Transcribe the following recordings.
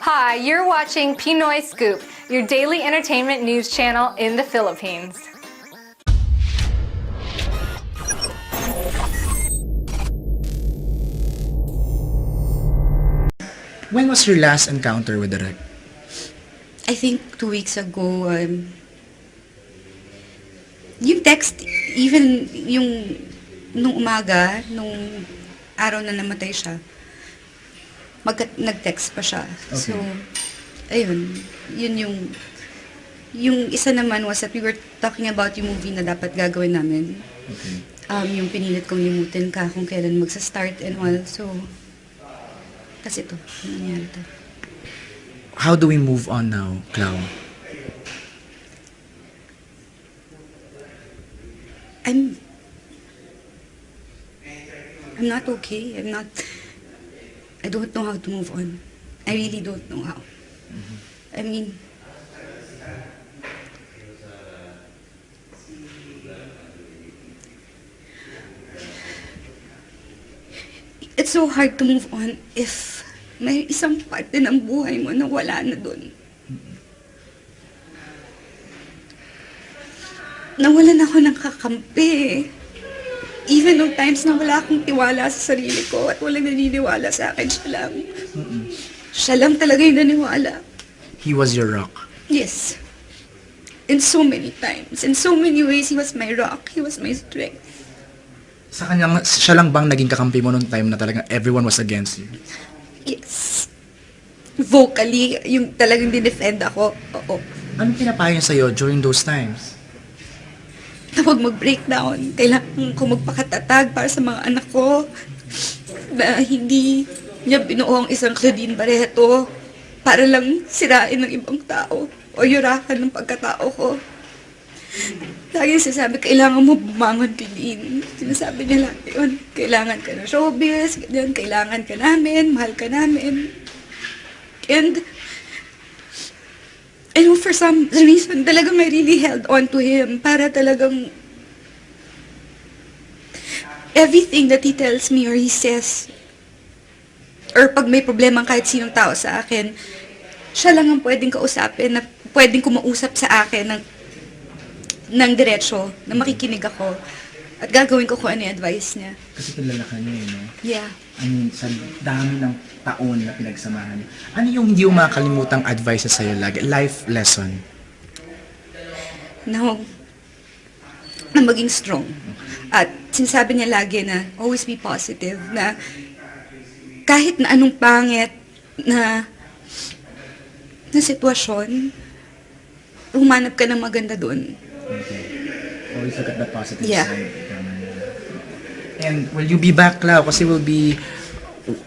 Hi, you're watching Pinoy Scoop, your daily entertainment news channel in the Philippines. When was your last encounter with the wreck? I think 2 weeks ago, yung text, even yung nung umaga, nung araw na namatay siya, nag-text pa siya. Okay. So, ayun, yun yung isa naman was that we were talking about yung movie na dapat gagawin namin. Okay. Yung pinilit kong limutin ka kung kailan magsa-start and all. So, kasi ito, nangyari to. How do we move on now, Clau? I'm not okay. I don't know how to move on. I really don't know how. I mean, it's so hard to move on if may isang parte ng buhay mo na wala na dun. Nawalan ako ng kakampi. Even nung times na wala akong tiwala sa sarili ko at walang naniniwala sa akin, siya lang. Siya lang talaga yung naniwala. He was your rock. Yes. In so many times. In so many ways, he was my rock. He was my strength. Sa kanya, siya lang bang naging kakampi mo nung time na talagang everyone was against you? Yes. Vocally, yung talagang dinefend ako. Oo. Anong pinapayo niya sa'yo during those times? Na huwag mag-breakdown. Kailangan ko magpakatatag para sa mga anak ko. Na hindi niya binuo ang isang Claudine Barreto para lang sirain ng ibang tao o yurakan ng pagkatao ko. Lagi sinasabi, kailangan mo bumangon, Claudine. Sinasabi niya lang yun. Kailangan ka ng showbiz, ganyan, kailangan ka namin, mahal ka namin. And for some reason, talagang I really held on to him para talagang everything that he tells me or he says, or pag may problema kahit sinong tao sa akin, siya lang ang pwedeng kausapin, na pwedeng kumausap sa akin ng diretsyo, na makikinig ako, at gagawin ko kung ano yung advice niya. Kasi kilala ka niya, no? Yeah. I mean, sa dami ng taon na pinagsamahan. Ano yung hindi mo makakalimutang advice sa'yo lagi? Life lesson? Na maging strong. At sinasabi niya lagi na always be positive, na kahit na anong pangit na sitwasyon, humanap ka ng maganda doon. Okay. Always look at the positive Yeah. side. And will you be back, Clau? Kasi will be,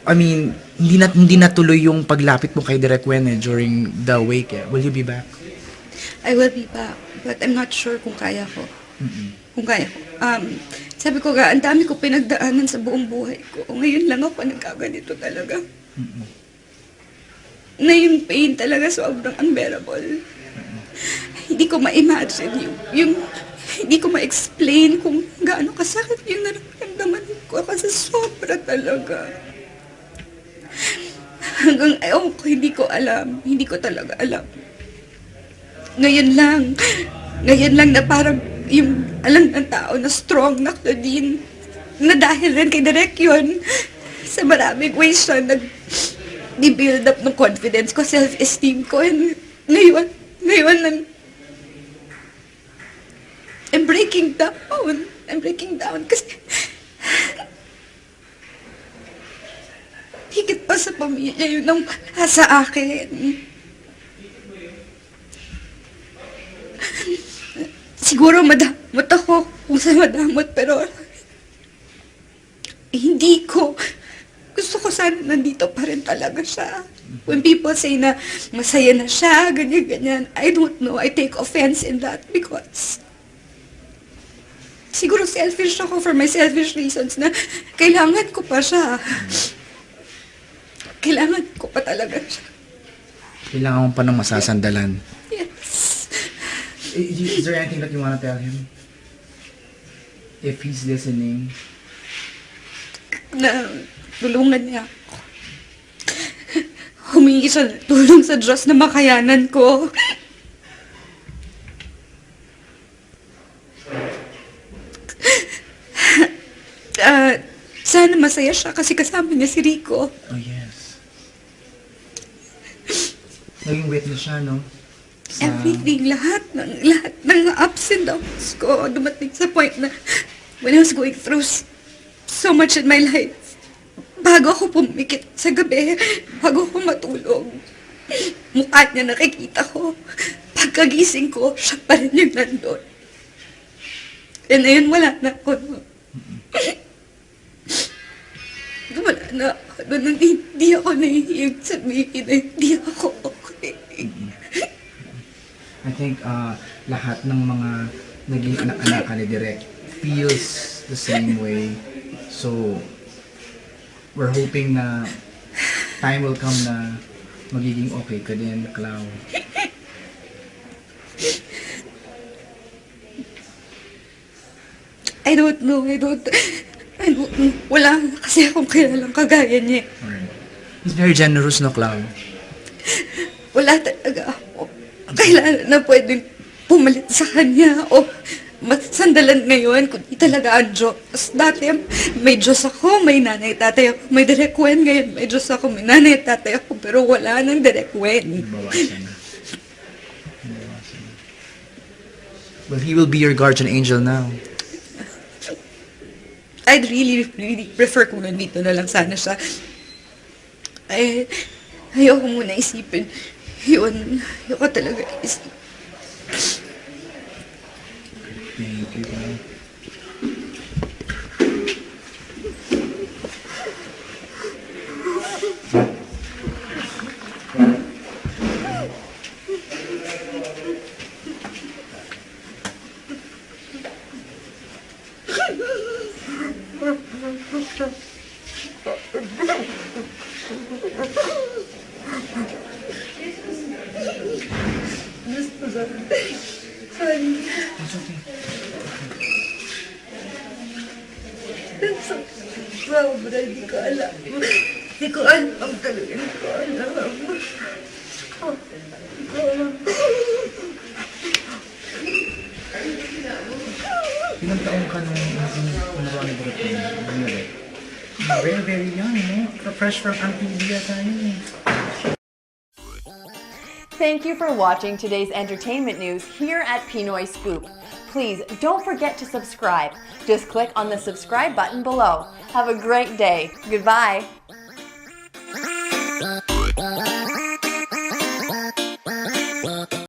I mean, hindi natuloy yung paglapit mo kay Direk Wen during the wake. Will you be back? I will be back, but I'm not sure kung kaya ko. Kung kaya ko. Sabi ko nga, ang dami ko pinagdaanan sa buong buhay ko. Ngayon lang ako nagkaganito talaga. Na yung pain talaga sobrang unbearable. Hindi ko ma-imagine yung hindi ko ma-explain kung gaano kasakit yung nararamdaman ko kasi sobra talaga. Hanggang, ewan ko, hindi ko alam. Hindi ko talaga alam. Ngayon lang na parang yung alam ng tao na strong na Claudine, na dahil rin kay Direk yun, sa maraming ways siya nag-build up ng confidence ko, self-esteem ko, and ngayon I'm breaking down. I'm breaking down kasi higit pa sa pamilya yun ang wala sa akin. Siguro madamot ako kung saan madamot, pero hindi ko. Gusto ko sana nandito pa rin talaga siya. When people say na masaya na siya, ganyan-ganyan, I don't know. I take offense in that because siguro selfish ako for my selfish reasons na kailangan ko pa siya. Kailangan ko pa talaga siya. Kailangan mo pa ng masasandalan. Yes. Is there anything that you want to tell him? If he's listening. Na tulungan niya ako. Humingi humingi siya ng tulong sa Diyos na makayanan ko. Sana masaya siya kasi kasama niya si Rico. Oh, yes. Naging witness siya, no? Everything, lahat ng ups and downs ko, dumating sa point na when I was going through so much in my life, bago ako pumikit sa gabi, bago ako matulog, mukha niya nakikita ko. Pagkagising ko, siya pa rin yung nandun. And ayun, wala na ako. Wala na ako. Hindi ako nahihiyag sabihin na hindi ako okay. I think lahat ng mga naging anak-anak ni Direk feels the same way. So, we're hoping na time will come na magiging okay ka din, Clau. I don't know. Wala kasi akong kilalang kagaya niya. Alright. He's very generous, no, Clau? Wala talaga ako. Kailangan na pwedeng pumalit sa kanya o sandalan ngayon kundi talaga ang Diyos. Dati may Diyos ako, may nanay tatay ako, may Direk Wen. Ngayon may Diyos ako, may nanay tatay ako, pero wala nang Direk Wen. Bawasan na. Well, he will be your guardian angel now. I'd really prefer kung nandito na lang sana siya. Ay, ayoko muna isipin. Ayoko talaga isipin. Thank you, Clau. It's okay. Sobra, di ko alam. Di ko alam talaga, di ko alam. Ilang taon ka nung punawa ni Direk? Very, very young, no? Fresh from Amphibia tayo eh. Thank you for watching today's entertainment news here at Pinoy Scoop. Please don't forget to subscribe. Just click on the subscribe button below. Have a great day. Goodbye.